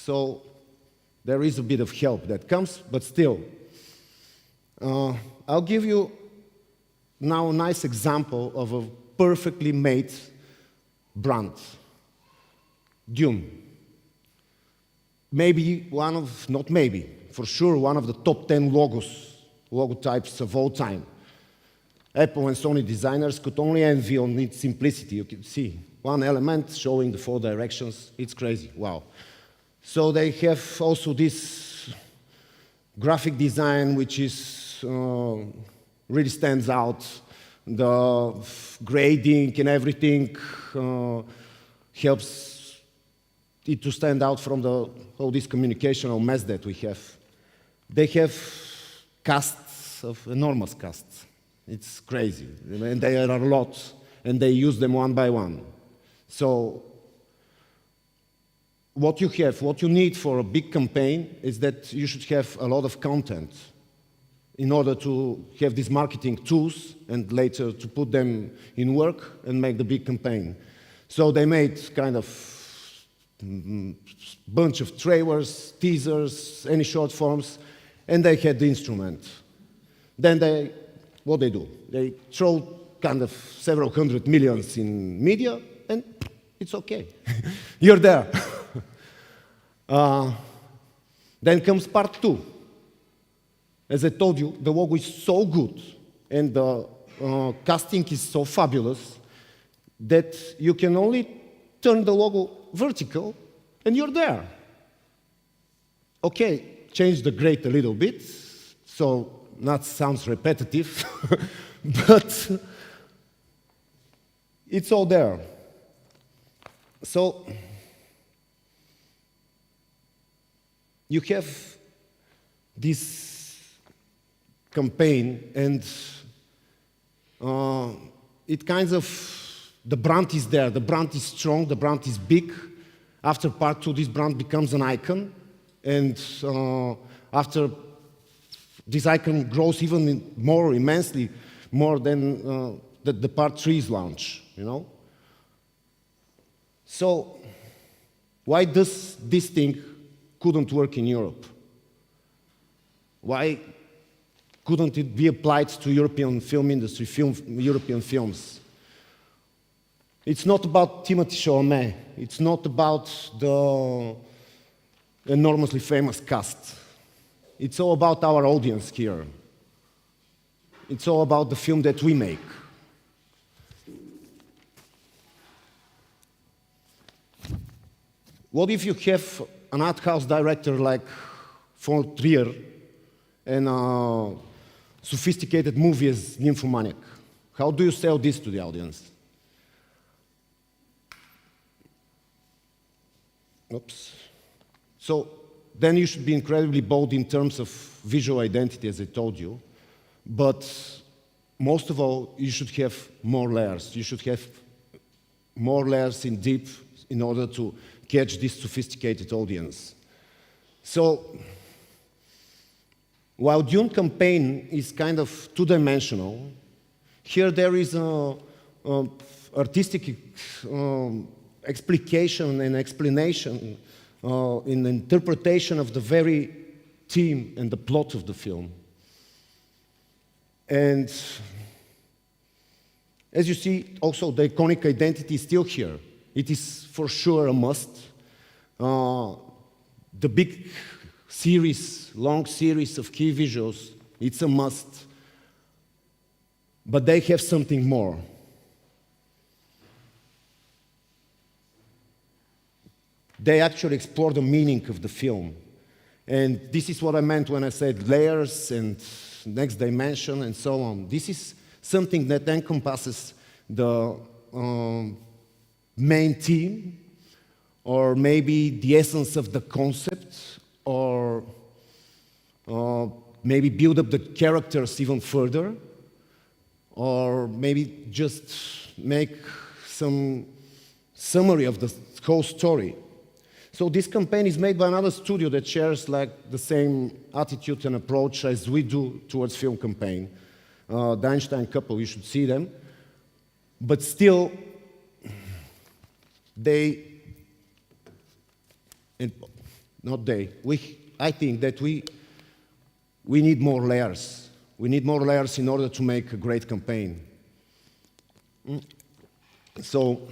So there is a bit of help that comes, but still. I'll give you now a nice example of a perfectly made brand. Dune. Maybe one of, not maybe, for sure one of the top 10 logotypes of all time. Apple and Sony designers could only envy on its simplicity. You can see one element showing the 4 directions. It's crazy, wow. So they have also this graphic design which is really stands out. The grading and everything helps it to stand out from all this communicational mess that we have. They have casts of enormous casts. It's crazy, and there are a lot, and they use them one by one. So what you need for a big campaign is that you should have a lot of content in order to have these marketing tools and later to put them in work and make the big campaign. So they made kind of bunch of trailers, teasers, any short forms, and they had the instrument. Then what they do? They throw kind of several hundred millions in media, and it's okay. You're there. Then comes part 2. As I told you, the logo is so good, and the casting is so fabulous that you can only turn the logo vertical, and you're there. Okay, change the grade a little bit, so that sounds repetitive, but it's all there. So you have this campaign, and it kind of, the brand is there, the brand is strong, the brand is big. After part 2, this brand becomes an icon, and after this icon grows even more immensely, more than the part 3's launch, you know? So why does this thing couldn't work in Europe? Why couldn't it be applied to European film industry, European films? It's not about Timothée Chalamet. It's not about the enormously famous cast. It's all about our audience here. It's all about the film that we make. What if you have an art house director like von Trier and a sophisticated movie as Nymphomaniac? How do you sell this to the audience? Oops. So then you should be incredibly bold in terms of visual identity, as I told you. But most of all, you should have more layers. You should have more layers in deep in order to catch this sophisticated audience. So while Dune campaign is kind of two-dimensional, here there is an artistic explication and explanation in the interpretation of the very theme and the plot of the film. And as you see, also the iconic identity is still here. It is for sure a must. The big series, long series of key visuals, it's a must. But they have something more. They actually explore the meaning of the film. And this is what I meant when I said layers and next dimension and so on. This is something that encompasses the main theme, or maybe the essence of the concept, or maybe build up the characters even further, or maybe just make some summary of the whole story. So this campaign is made by another studio that shares like the same attitude and approach as we do towards film campaign. The Einstein couple, you should see them. But still, not they. I think that we need more layers. We need more layers in order to make a great campaign. So,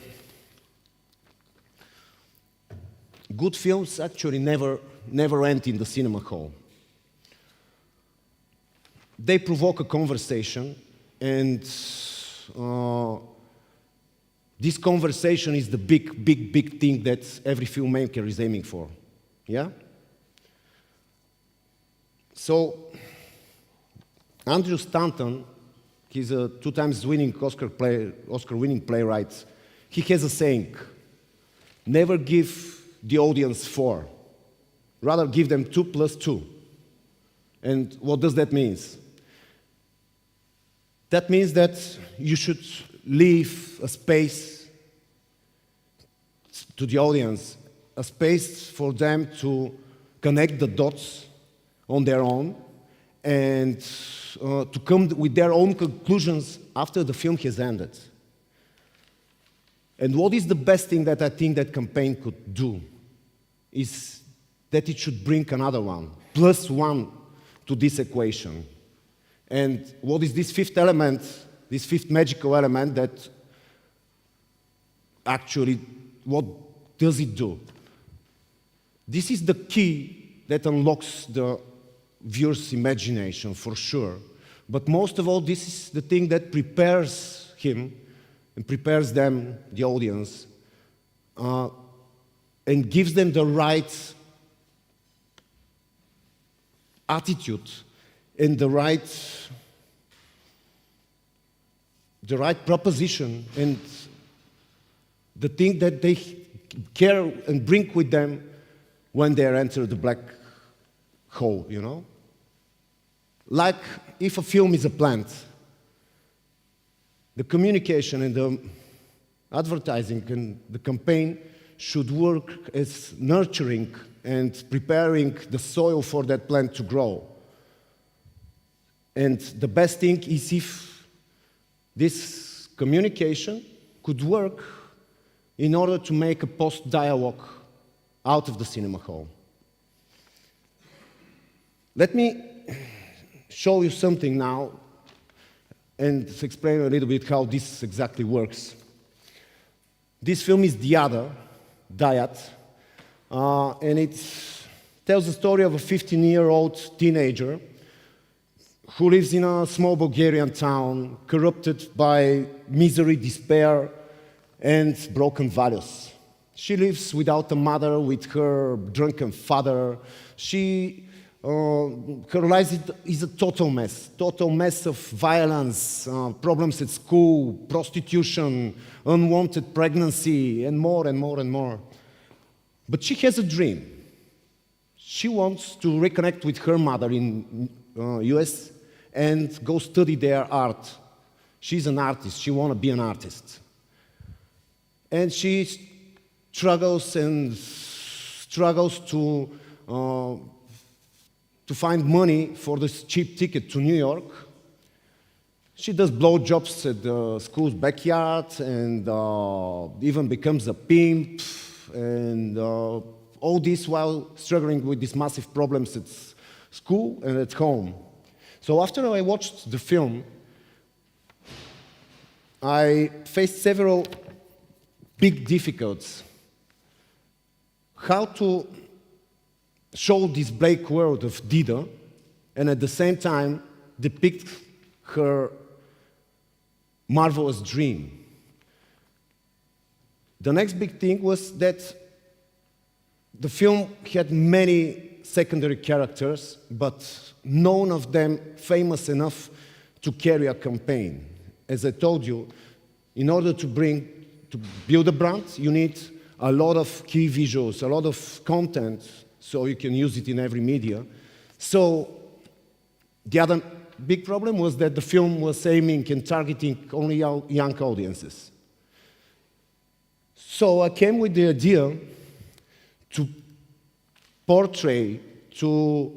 good films actually never end in the cinema hall. They provoke a conversation, and this conversation is the big thing that every filmmaker is aiming for. Yeah? So, Andrew Stanton, he's a 2 times winning Oscar-winning playwright. He has a saying: never give the audience 4, rather give them 2 plus 2. And what does that mean? That means that you should leave a space to the audience, a space for them to connect the dots on their own and to come with their own conclusions after the film has ended. And what is the best thing that I think that campaign could do is that it should bring another one, plus 1 to this equation. And what is this 5th element, this 5th magical element that actually, what does it do? This is the key that unlocks the viewer's imagination, for sure. But most of all, this is the thing that prepares him and prepares them, the audience, and gives them the right attitude and the right proposition and the thing that they care and bring with them when they enter the black hole, you know? Like if a film is a plant, the communication and the advertising and the campaign should work as nurturing and preparing the soil for that plant to grow. And the best thing is if this communication could work in order to make a post-dialogue out of the cinema hall. Let me show you something now and explain a little bit how this exactly works. This film is The Other, Dyad, and it tells the story of a 15-year-old teenager who lives in a small Bulgarian town, corrupted by misery, despair, and broken values. She lives without a mother, with her drunken father. Her life is a total mess of violence, problems at school, prostitution, unwanted pregnancy, and more and more and more. But she has a dream. She wants to reconnect with her mother in US and go study their art. She's an artist. She wants to be an artist. And she struggles to find money for this cheap ticket to New York. She does blowjobs at the school's backyard and even becomes a pimp, and all this while struggling with these massive problems at school and at home. So after I watched the film, I faced several big difficulties. How to show this black world of Dida and at the same time depict her marvelous dream. The next big thing was that the film had many secondary characters, but none of them famous enough to carry a campaign. As I told you, in order to build a brand, you need a lot of key visuals, a lot of content, so you can use it in every media. So the other big problem was that the film was aiming and targeting only young audiences. So I came with the idea to portray, to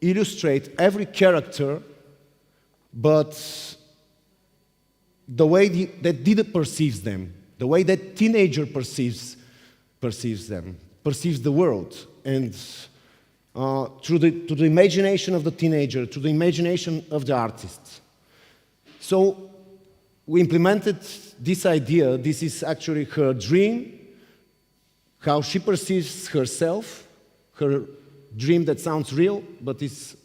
illustrate every character, but the way that Dida perceives them, the way that teenager perceives them, perceives the world. And to the imagination of the teenager, to the imagination of the artist. So we implemented this idea. This is actually her dream, how she perceives herself, her dream that sounds real, but is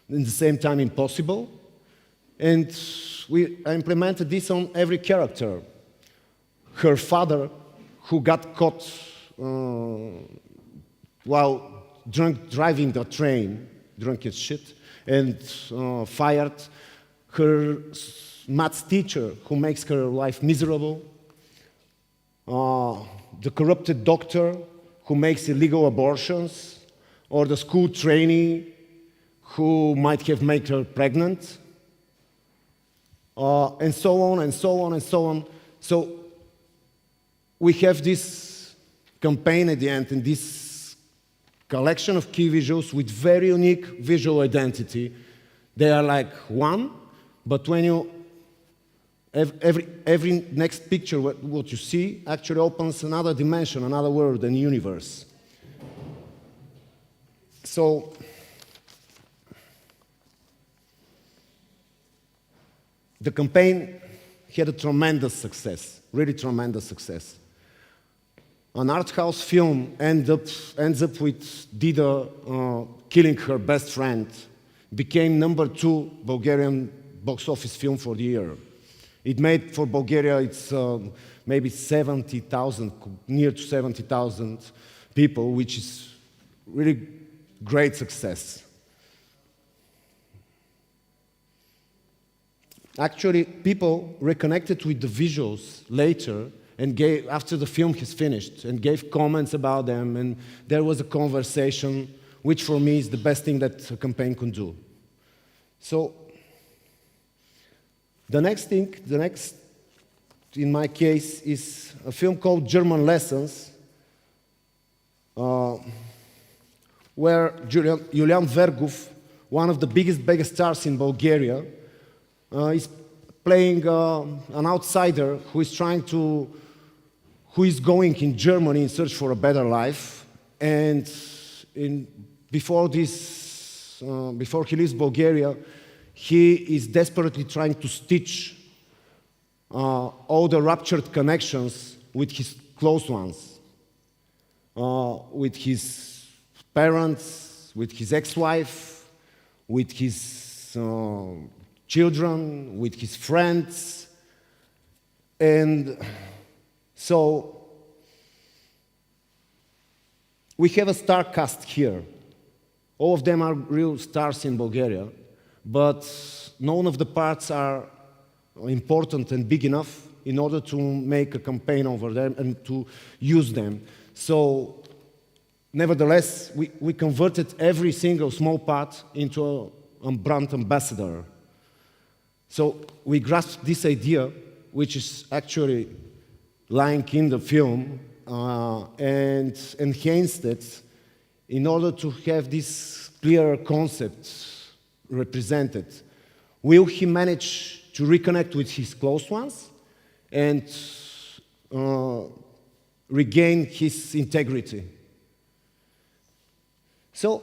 in the same time impossible. And I implemented this on every character. Her father, who got caught while driving the train, drunk as shit, and fired. Her maths teacher, who makes her life miserable. The corrupted doctor, who makes illegal abortions. Or the school trainee, who might have made her pregnant. And so on, and so on, and so on. So we have this campaign at the end, and this collection of key visuals with very unique visual identity. They are like one, but when you every next picture, what you see actually opens another dimension, another world, and universe. So the campaign had a tremendous success, really tremendous success. An art house film ends up with Dida killing her best friend, became #2 Bulgarian box office film for the year. It made for Bulgaria, it's maybe 70,000, near to 70,000 people, which is really great success. Actually, people reconnected with the visuals later and after the film is finished, and gave comments about them, and there was a conversation, which for me is the best thing that a campaign can do. So, the next, in my case, is a film called German Lessons, where Julian Vergov, one of the biggest stars in Bulgaria, is playing an outsider who is going in Germany in search for a better life, and before he leaves Bulgaria, he is desperately trying to stitch all the ruptured connections with his close ones, with his parents, with his ex-wife, with his children, with his friends. And so we have a star cast here. All of them are real stars in Bulgaria, but none of the parts are important and big enough in order to make a campaign over them and to use them. So nevertheless, we converted every single small part into a brand ambassador. So we grasped this idea, which is actually lying in the film, and enhanced it in order to have this clear concept represented. Will he manage to reconnect with his close ones and regain his integrity? So,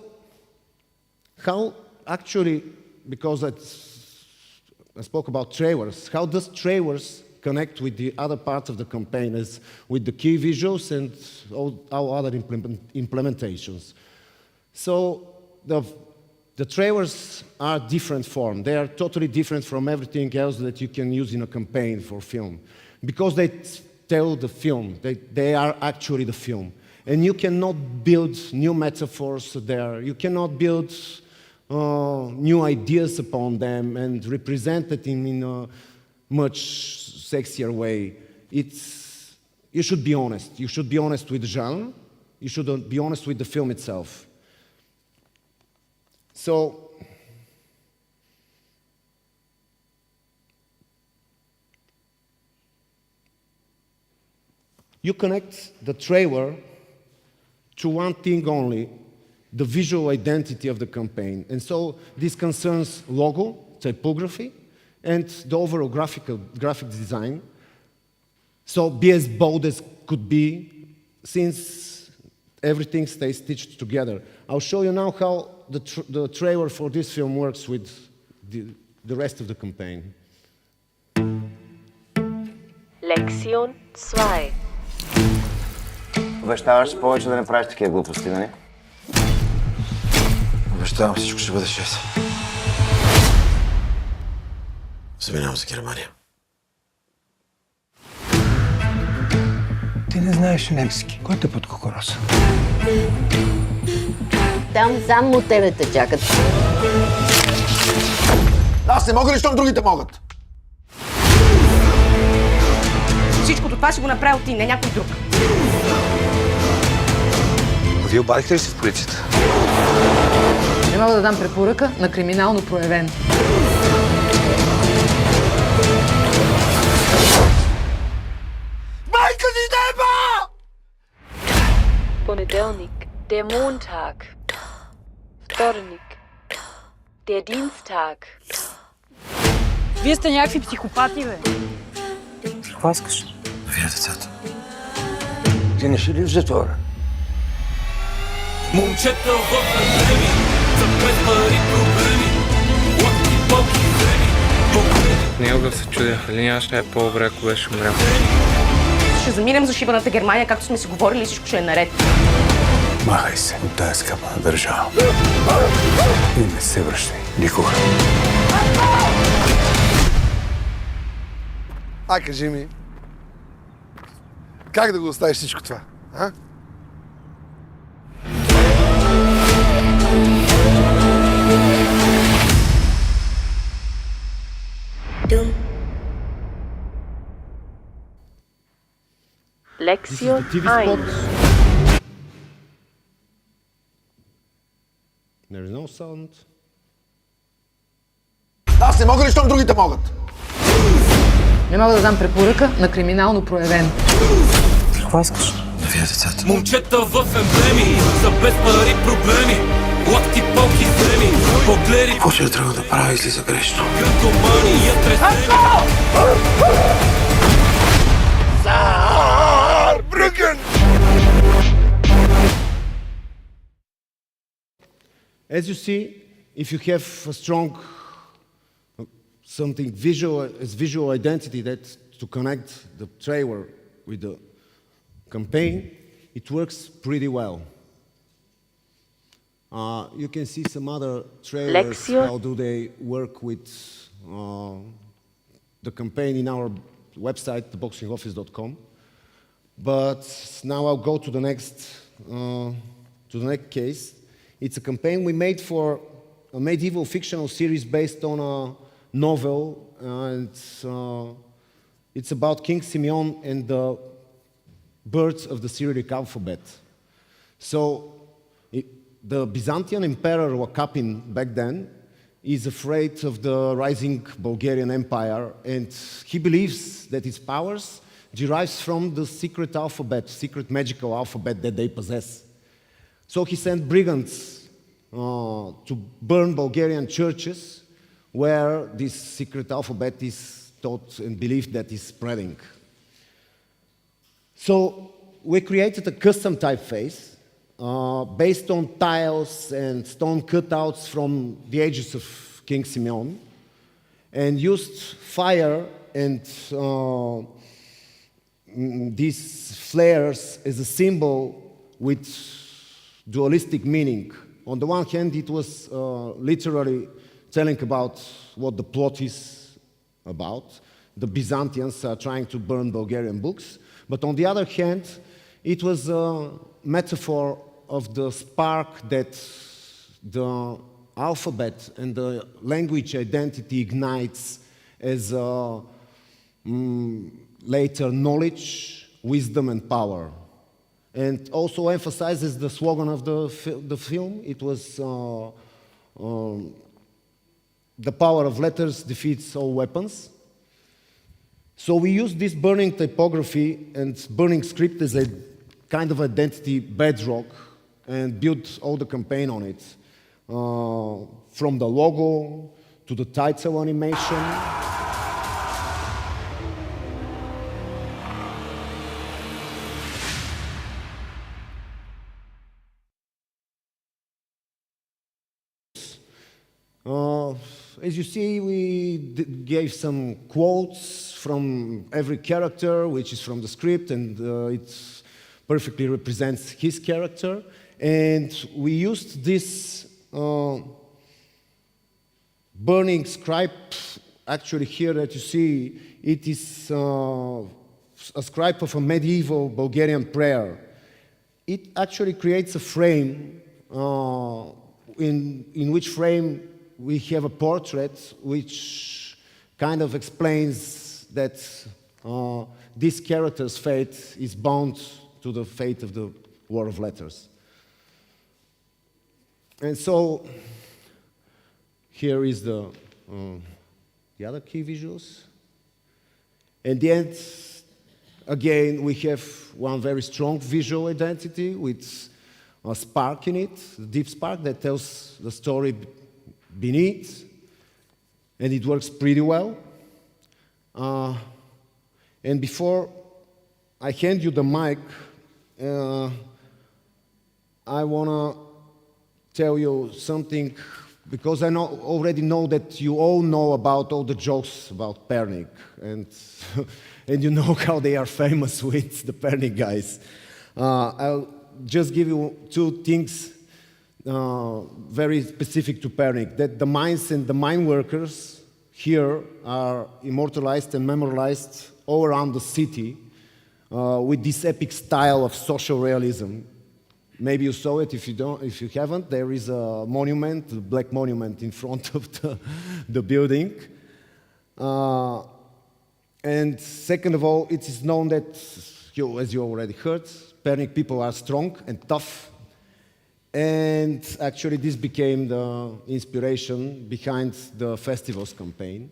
how actually, because I spoke about trailers, how does trailers connect with the other parts of the campaign, as with the key visuals and all our other implementations? So the trailers are different form. They are totally different from everything else that you can use in a campaign for film, because they tell the film. They are actually the film. And you cannot build new metaphors there. You cannot build new ideas upon them and represent it in a much sexier way. You should be honest. You should be honest with the genre. You should be honest with the film itself. So, you connect the trailer to one thing only, the visual identity of the campaign. And so this concerns logo, typography, and the overall graphic design. So be as bold as could be, since everything stays stitched together. I'll show you now how the trailer for this film works with the rest of the campaign. Lektion 2. Обещаваш се повече да не правиш такива глупости, нали? Обещавам, всичко ще бъде чест. Заминавам за Германия. Ти не знаеш немски. Кой те под кокороса? Там само тебе те чакат. Аз не мога ли, щом другите могат? Всичкото това ще го направил ти, не някой друг. Вие обадихте ли се в полицията? Не мога да дам препоръка на криминално проявен. Майка ти деба! Понеделник, der Montag. Вторник, der Dienstag. Вие сте някакви психопати, бе. Какво искаш? Вие децата. Ти не си ли в затвора? Момчета в проблеми, за без пари проблеми, лакти, болки, зрени. Някога се чудех, ли нямаше е по-добре, ако беше умрял. Ще заминем за шибаната Германия, както сме си говорили, и всичко ще е наред. Махай се от тая скъпа държава. И не се връщай. Никога. Кажи ми, как да го оставиш всичко това, а? Lektion TV 1. spot. There is no sound. Аз не мога ли, щом другите могат? Не мога да дам препоръка на криминално проявен. Какво искаш? Вие децата. Момчета в емблеми, за без пари проблеми, лакти, болки, зрени, погледи, Какво ще трябва да правя, излиза грешно? грантомани, ятресени. As you see, if you have a strong something visual identity that to connect the trailer with the campaign, it works pretty well. You can see some other trailers, Lektion. how do they work with the campaign in our website, theboxingoffice.com. But now I'll go to the next case. It's a campaign we made for a medieval fictional series based on a novel, and it's about King Simeon and the birds of the Cyrillic alphabet. So the Byzantine emperor Wakapin back then is afraid of the rising Bulgarian Empire, and he believes that his powers derives from the secret alphabet, secret magical alphabet that they possess. So he sent brigands to burn Bulgarian churches where this secret alphabet is taught and believed that is spreading. So we created a custom typeface based on tiles and stone cutouts from the ages of King Simeon, and used fire and these flares as a symbol with dualistic meaning. On the one hand, it was literally telling about what the plot is about. The Byzantines are trying to burn Bulgarian books. But on the other hand, it was a metaphor of the spark that the alphabet and the language identity ignites as later knowledge, wisdom, and power. And also emphasizes the slogan of the film. It was the power of letters defeats all weapons. So we used this burning typography and burning script as a kind of identity bedrock and built all the campaign on it. From the logo to the title animation. as you see, we gave some quotes from every character, which is from the script, and it perfectly represents his character. And we used this burning scribe, actually here that you see, it is a scribe of a medieval Bulgarian prayer. It actually creates a frame in which frame we have a portrait which kind of explains that this character's fate is bound to the fate of the War of Letters. And so here is the other key visuals. And then, again, we have one very strong visual identity with a spark in it, a deep spark that tells the story beneath, and it works pretty well. And before I hand you the mic, I want to tell you something, because I already know that you all know about all the jokes about Pernik, and, and you know how they are famous with the Pernik guys. I'll just give you two things very specific to Pernik, that the mines and the mine workers here are immortalized and memorialized all around the city with this epic style of social realism. Maybe you saw it. If you haven't, there is a monument, a black monument in front of the building. And second of all, it is known that, as you already heard, Pernik people are strong and tough. And actually, this became the inspiration behind the festival's campaign.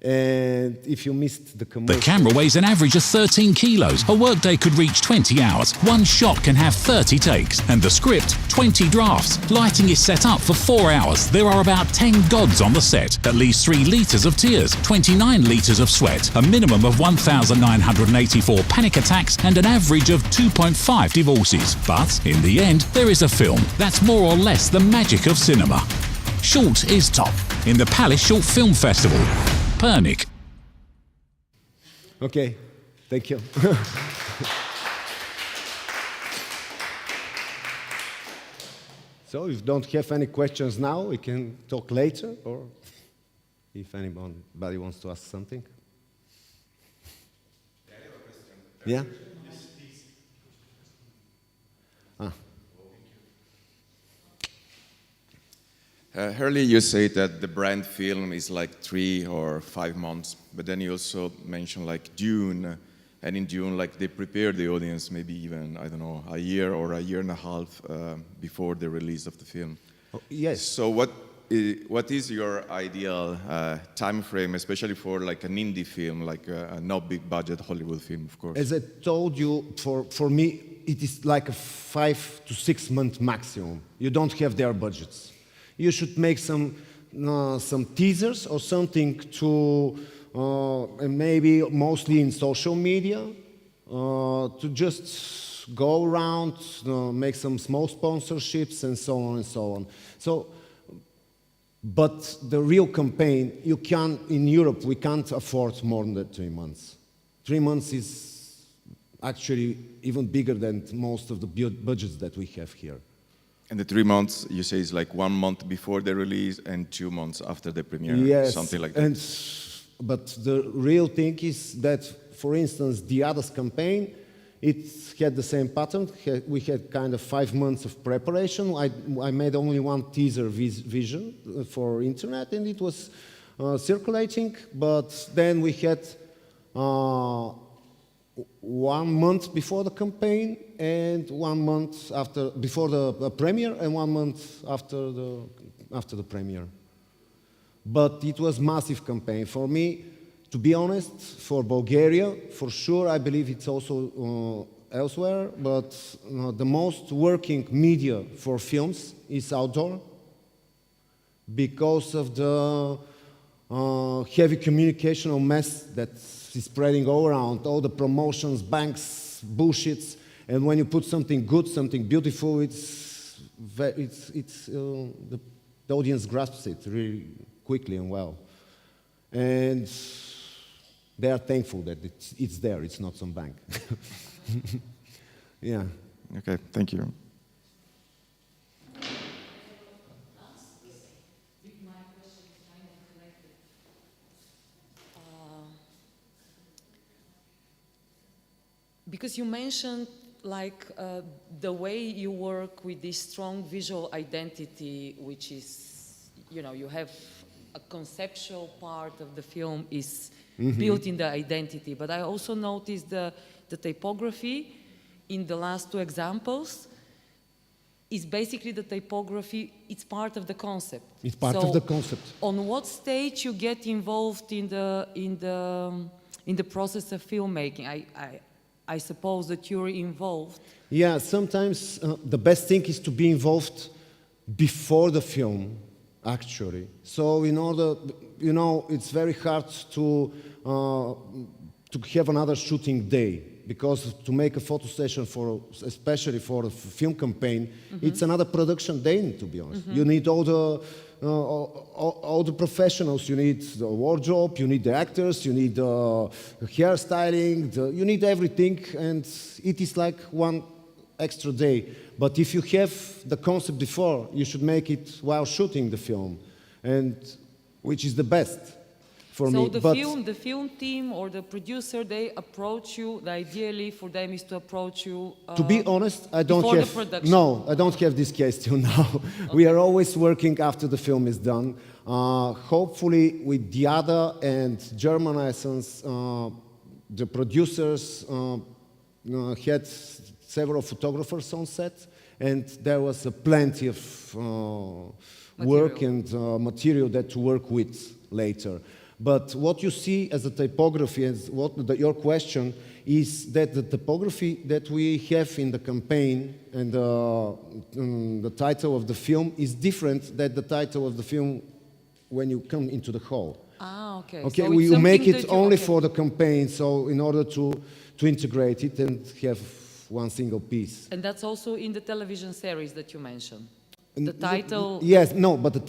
And if you missed the commercial... The camera weighs an average of 13 kilos. A workday could reach 20 hours. One shot can have 30 takes. And the script, 20 drafts. Lighting is set up for 4 hours. There are about 10 gods on the set. At least 3 litres of tears, 29 litres of sweat, a minimum of 1,984 panic attacks, and an average of 2.5 divorces. But, in the end, there is a film. That's more or less the magic of cinema. Short is top in the Palace Short Film Festival. Pernik. Okay, thank you. So if you don't have any questions now, we can talk later, or if anybody wants to ask something. Yeah? Earlier you said that the brand film is like 3 or 5 months, but then you also mentioned like Dune, and in Dune like they prepare the audience maybe even, I don't know, a year or a year and a half before the release of the film. Oh, yes. So what is your ideal time frame, especially for like an indie film, like a not big budget Hollywood film, of course? As I told you, for me, it is like a 5 to 6 month maximum. You don't have their budgets. You should make some teasers or something to, and maybe mostly in social media, to just go around, make some small sponsorships and so on and so on. So, but the real campaign, you can, in Europe, we can't afford more than 3 months. 3 months is actually even bigger than most of the budgets that we have here. And the 3 months, you say, is like 1 month before the release and 2 months after the premiere, yes, something like that. But the real thing is that, for instance, the others campaign, it had the same pattern. We had kind of 5 months of preparation. I made only one teaser vision for internet, and it was circulating. But then we had 1 month before the campaign and 1 month before the premiere and 1 month after the premiere. But it was massive campaign. For me, to be honest, for Bulgaria, for sure, I believe it's also elsewhere, but the most working media for films is outdoor because of the heavy communicational mess that is spreading all around, all the promotions, banks, bullshits, and when you put something good, something beautiful, the The audience grasps it really quickly and well. And they are thankful that it's there, it's not some bank. Yeah. Okay, thank you. Because you mentioned like the way you work with this strong visual identity, which is, you know, you have a conceptual part of the film is built in the identity. But I also noticed the typography in the last two examples is basically the typography, it's part of the concept. It's part of the concept. On what stage you get involved in the process of filmmaking? I suppose that you're involved. Yeah, sometimes the best thing is to be involved before the film, actually. So in order, you know, it's very hard to have another shooting day, because to make a photo session for, especially for a film campaign, it's another production day, to be honest. You need all the professionals. You need the wardrobe, you need the actors, you need the hairstyling, you need everything, and it is like one extra day. But if you have the concept before, you should make it while shooting the film, and which is the best for me. So the film team or the producer, they approach you, ideally for them is to approach you to be honest, I don't before have, the production. no, I don't have this case till now. We are always working after the film is done. Hopefully with the other and German Essence, the producers had several photographers on set, and there was plenty of work and material that to work with later. But what you see as a typography, as your question, is that the typography that we have in the campaign and the title of the film is different than the title of the film when you come into the hall. Ah, okay. Okay, so we make it only okay. for the campaign, so in order to integrate it and have one single piece. And that's also in the television series that you mentioned. The title. Yes, no, but the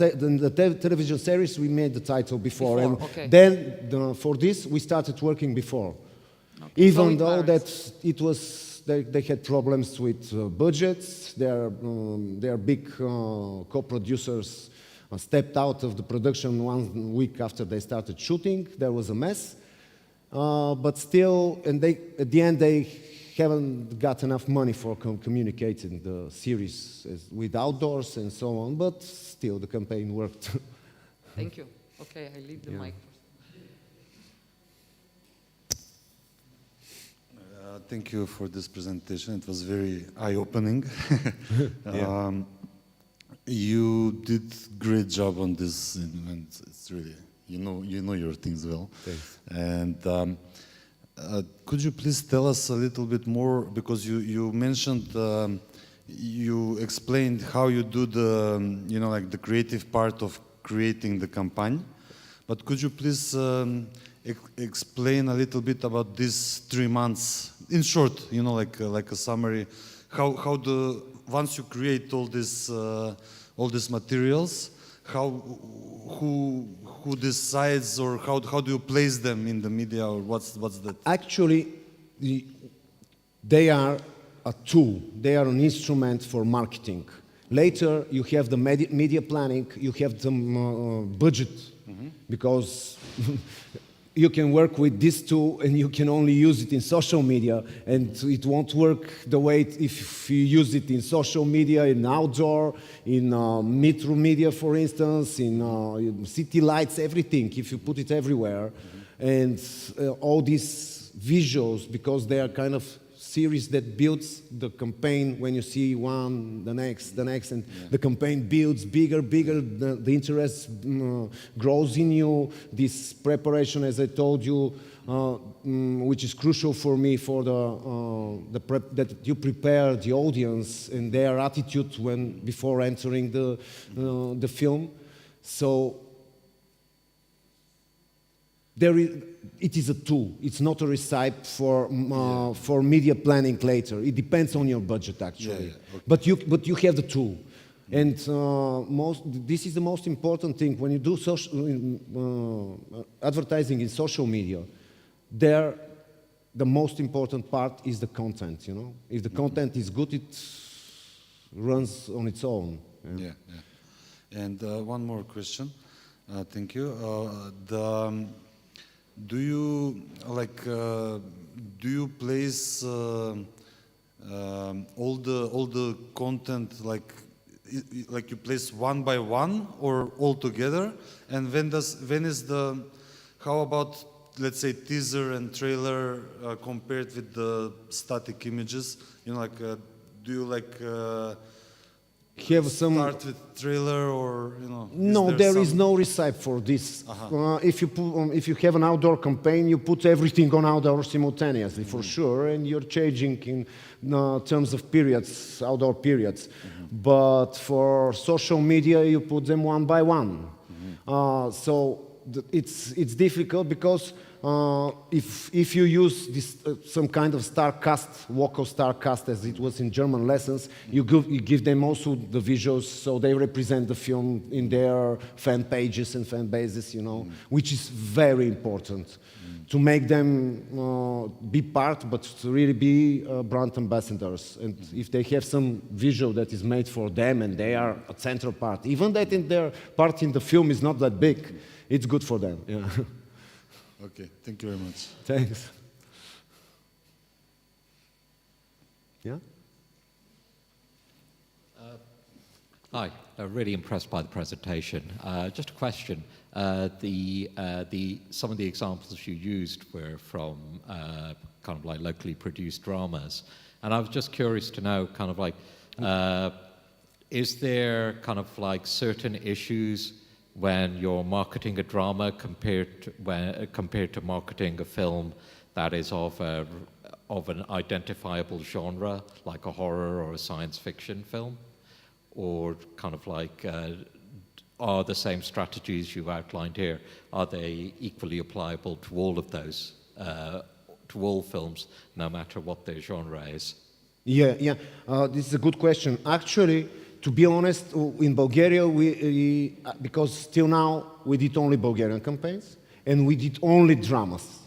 television series we made the title before, and okay. then for this we started working before. Okay. Even So though varies. that it was they had problems with budgets, their big co-producers stepped out of the production 1 week after they started shooting. There was a mess, but still, and at the end they haven't got enough money for communicating the series with outdoors and so on, but still the campaign worked. Thank you. Okay, I leave the mic. Thank you for this presentation. It was very eye-opening. You did great job on this, and it's really, you know your things well. Thanks. And could you please tell us a little bit more, because you mentioned, you explained how you do the, like the creative part of creating the campaign, but could you please explain a little bit about these 3 months, in short, like a summary, how once you create all these materials, who decides, or how do you place them in the media, or what's that? Actually, they are a tool. They are an instrument for marketing. Later, you have the media planning, you have the budget, because you can work with this tool and you can only use it in social media, and it won't work the way if you use it in social media, in outdoor, in metro media, for instance, in city lights, everything, if you put it everywhere. And all these visuals, because they are kind of series that builds the campaign. When you see one, the next, and the campaign builds bigger, the interest grows in you. This preparation, as I told you, which is crucial for me, for that you prepare the audience and their attitude before entering the film. So it is a tool. It's not a recipe for media planning later. It depends on your budget, actually. Okay. But you have the tool. And this is the most important thing when you do advertising in social media. There, the most important part is the content. You know, if the content is good, it runs on its own. Yeah, yeah. And one more question. Thank you. Do you like? Do you place all the content like you place one by one or all together? And when is the? How about, let's say, teaser and trailer compared with the static images? You know, like do you like? Have some start with trailer or you know? No, there is no recipe for this. If you have an outdoor campaign, you put everything on outdoor simultaneously for sure, and you're changing in terms of periods, outdoor periods. But for social media, you put them one by one. So it's difficult because if you use this some kind of star cast, vocal star cast, as it was in German lessons, you give them also the visuals, so they represent the film in their fan pages and fan bases, you know, which is very important to make them be part, but to really be brand ambassadors. And if they have some visual that is made for them and they are a central part, even that in their part in the film is not that big, it's good for them. Yeah. Okay, thank you very much. Thanks. Yeah? Hi, really impressed by the presentation. Just a question. Some of the examples you used were from kind of like locally produced dramas. And I was just curious to know kind of like, is there kind of like certain issues when you're marketing a drama compared to marketing a film that is of an identifiable genre, like a horror or a science fiction film? Or kind of like, are the same strategies you outlined here, are they equally applicable to all of those, to all films, no matter what their genre is? Yeah, this is a good question. Actually, to be honest, in Bulgaria, because till now we did only Bulgarian campaigns and we did only dramas.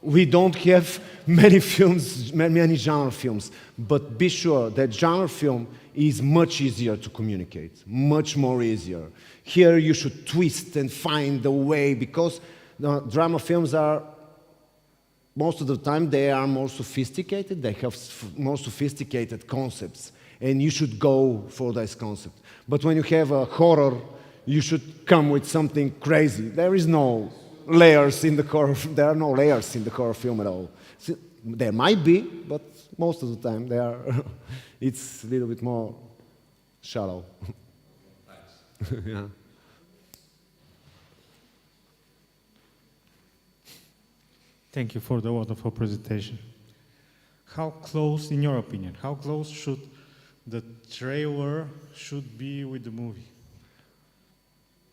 We don't have many films, many genre films, but be sure that genre film is much easier to communicate, much more easier. Here you should twist and find the way, because drama films are, most of the time, they are more sophisticated, they have more sophisticated concepts. And you should go for this concept. But when you have a horror, you should come with something crazy. There is no layers in the horror. There are no layers in the horror film at all. So, there might be, but most of the time they are. It's a little bit more shallow. Yeah. Thank you for the wonderful presentation. How close, in your opinion, how close should the trailer should be with the movie?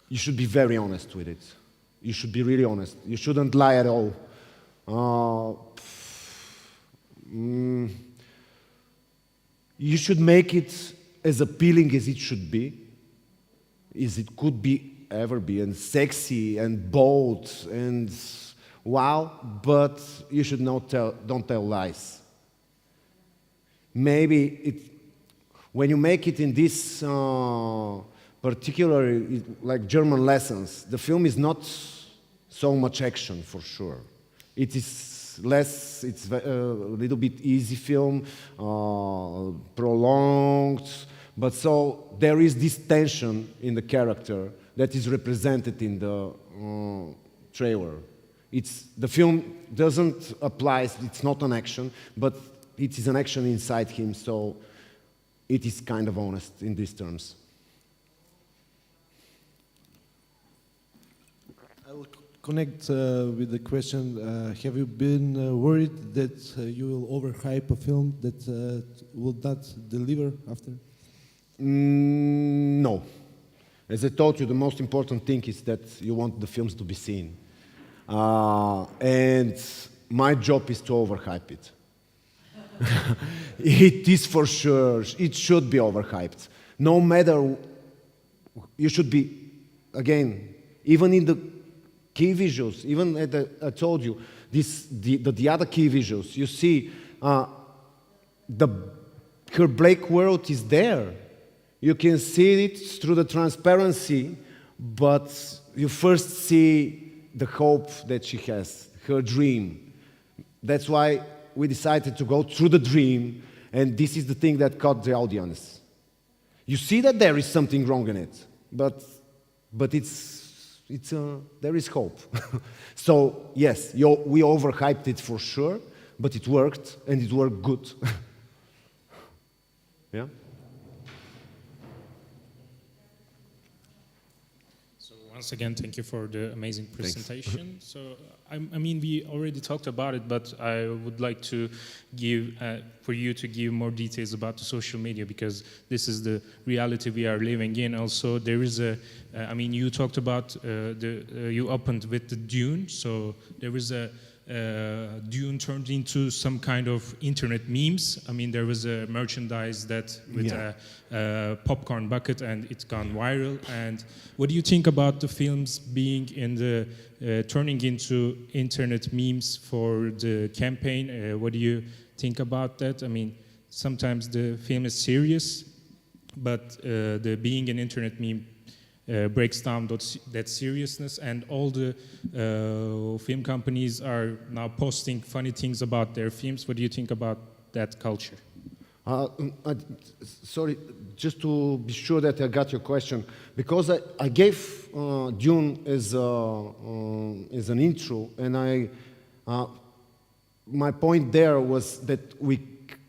You should be very honest with it. You should be really honest. You shouldn't lie at all. You should make it as appealing as it should be, as it could be, ever be, and sexy and bold and wow, but you should don't tell lies. Maybe when you make it in this particular, like German lessons, the film is not so much action for sure. It is less, it's a little bit easy film, prolonged, but so there is this tension in the character that is represented in the trailer. The film doesn't apply, it's not an action, but it is an action inside him, so it is kind of honest in these terms. I will connect with the question, have you been worried that you will overhype a film that will not deliver after? No. As I told you, the most important thing is that you want the films to be seen. And my job is to overhype it. It is for sure. It should be overhyped. No matter, you should be, again, even in the key visuals, even at I told you, the other key visuals, you see her black world is there. You can see it through the transparency, but you first see the hope that she has, her dream. That's why we decided to go through the dream, and this is the thing that caught the audience. You see that there is something wrong in it, but there is hope. So yes, we overhyped it for sure, but it worked, and it worked good. Yeah. Once again, thank you for the amazing presentation. So, I mean, we already talked about it, but I would like to give, for you to give more details about the social media, because this is the reality we are living in. Also, there is I mean, you talked about, you opened with the Dune, so there is a, Dune turned into some kind of internet memes. I mean, there was a merchandise that with a popcorn bucket, and it's gone viral. And what do you think about the films being in the turning into internet memes for the campaign? What do you think about that? I mean, sometimes the film is serious, but the being an internet meme breaks down that seriousness, and all the film companies are now posting funny things about their films. What do you think about that culture? Sorry, just to be sure that I got your question, because I gave Dune as an intro, and my point there was that we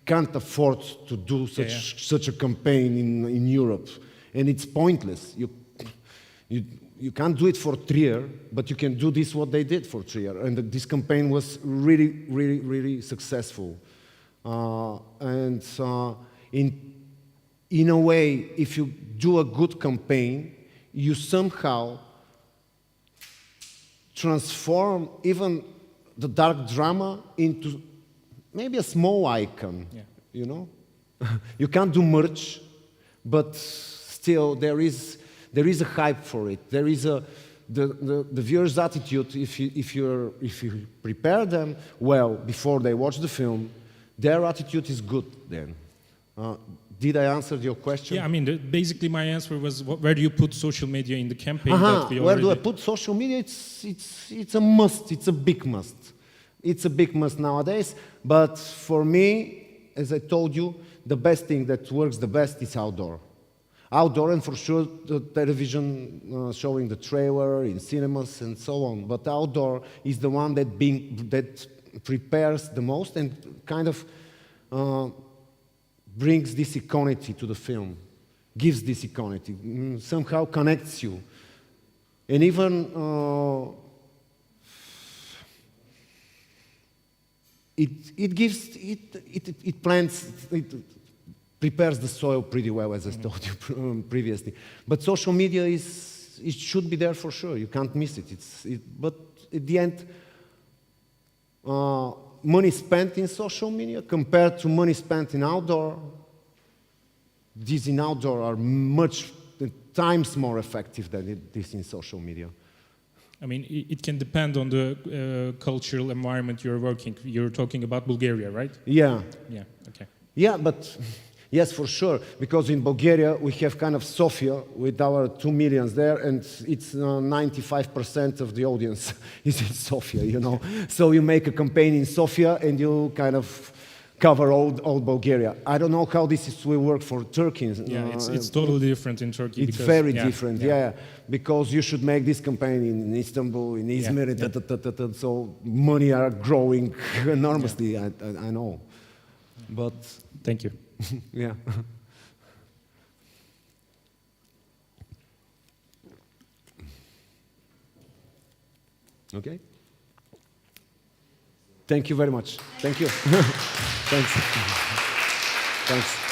can't afford to do such a campaign in Europe, and it's pointless. You can't do it for Trier, but you can do this what they did for Trier, and this campaign was really, really, really successful. In a way, if you do a good campaign, you somehow transform even the dark drama into maybe a small icon. You know, you can't do much, but still there is a hype for it. There is the viewer's attitude. If you prepare them well before they watch the film, their attitude is good then. Did I answer your question? Yeah, I mean, basically my answer was, where do you put social media in the campaign? Where do I put social media? It's a must. It's a big must. It's a big must nowadays. But for me, as I told you, the best thing that works the best is outdoor. Outdoor, and for sure the television showing the trailer in cinemas and so on. But outdoor is the one that prepares the most and kind of brings this iconicity to the film, gives this iconicity, somehow connects you. And even it prepares the soil pretty well, as I told you previously. But social media it should be there for sure. You can't miss it. But at the end, money spent in social media compared to money spent in outdoor, these in outdoor are much times more effective than this in social media. I mean, it can depend on the cultural environment you're working. You're talking about Bulgaria, right? Yeah. Yeah, okay. Yeah, but yes, for sure, because in Bulgaria we have kind of Sofia with our 2 million there, and it's 95% of the audience is in Sofia, you know. So you make a campaign in Sofia and you kind of cover all Bulgaria. I don't know how will work for Turkey. Yeah, it's totally different in Turkey. It's very different, yeah, because you should make this campaign in Istanbul, in Izmir, so money are growing enormously, I know. But thank you. Yeah. Okay. Thank you very much. Thank you. Thanks. Thanks.